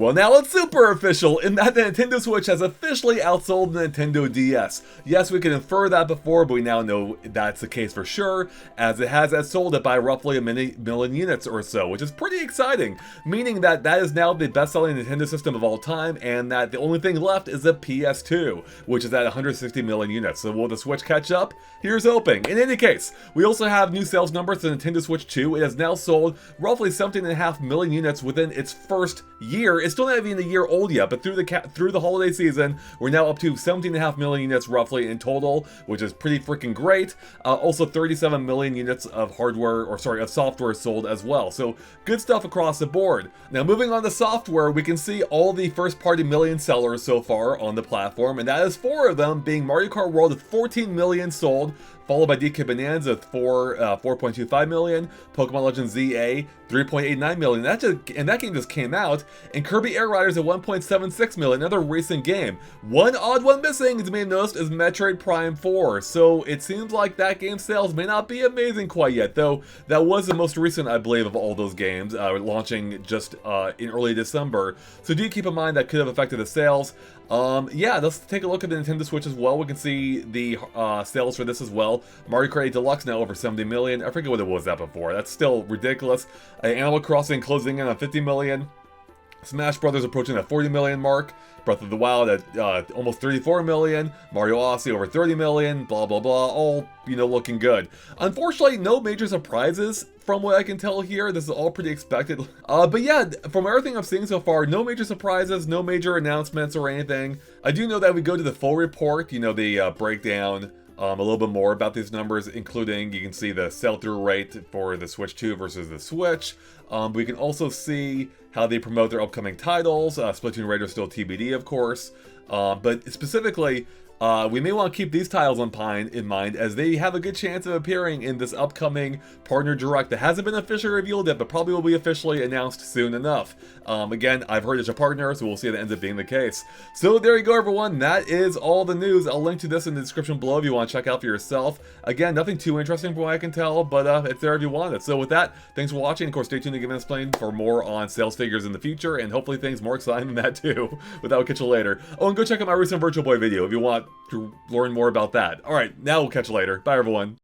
Well, now it's super official in that the Nintendo Switch has officially outsold the Nintendo DS. Yes, we could infer that before, but we now know that's the case for sure, as it has outsold it by roughly a million units or so, which is pretty exciting, meaning that that is now the best-selling Nintendo system of all time, and that the only thing left is the PS2, which is at 160 million units. So will the Switch catch up? Here's hoping. In any case, we also have new sales numbers for the Nintendo Switch 2. It has now sold roughly 17.5 million units within its first year. It's still not even a year old yet, but through the holiday season, we're now up to 17.5 million units roughly in total, which is pretty freaking great. Also 37 million units of of software sold as well. So good stuff across the board. Now moving on to software, we can see all the first-party million sellers so far on the platform, and that is 4 of them being Mario Kart World with 14 million sold, followed by DK Bonanza with 4.25 million, Pokemon Legends ZA 3.89 million. That game just came out, and Kirby Air Riders at 1.76 million, another recent game. One odd one missing, as you may have noticed, is Metroid Prime 4. So it seems like that game's sales may not be amazing quite yet, though that was the most recent, I believe, of all those games, launching just in early December. So do keep in mind that could have affected the sales. Yeah, let's take a look at the Nintendo Switch as well. We can see the sales for this as well. Mario Kart 8 Deluxe now over 70 million. I forget what it was that before. That's still ridiculous. Animal Crossing closing in on 50 million. Smash Brothers approaching that 40 million mark. Breath of the Wild at almost 34 million. Mario Odyssey over 30 million. Blah, blah, blah. All, looking good. Unfortunately, no major surprises from what I can tell here. This is all pretty expected. But yeah, from everything I'm seeing so far, no major surprises, no major announcements or anything. I do know that we go to the full report, the breakdown, a little bit more about these numbers, including you can see the sell-through rate for the Switch 2 versus the Switch. We can also see how they promote their upcoming titles. Splatoon Raider still TBD, of course. But specifically, we may want to keep these titles in mind, as they have a good chance of appearing in this upcoming Partner Direct that hasn't been officially revealed yet, but probably will be officially announced soon enough. Again, I've heard it's a partner, so we'll see if that ends up being the case. So there you go, everyone. That is all the news. I'll link to this in the description below if you want to check out for yourself. Again, nothing too interesting from what I can tell, but it's there if you want it. So with that, thanks for watching. Of course, stay tuned to GameXplain for more on sales figures in the future, and hopefully things more exciting than that too. With that, I'll catch you later. Oh, and go check out my recent Virtual Boy video if you want to learn more about that. Alright, now we'll catch you later. Bye, everyone.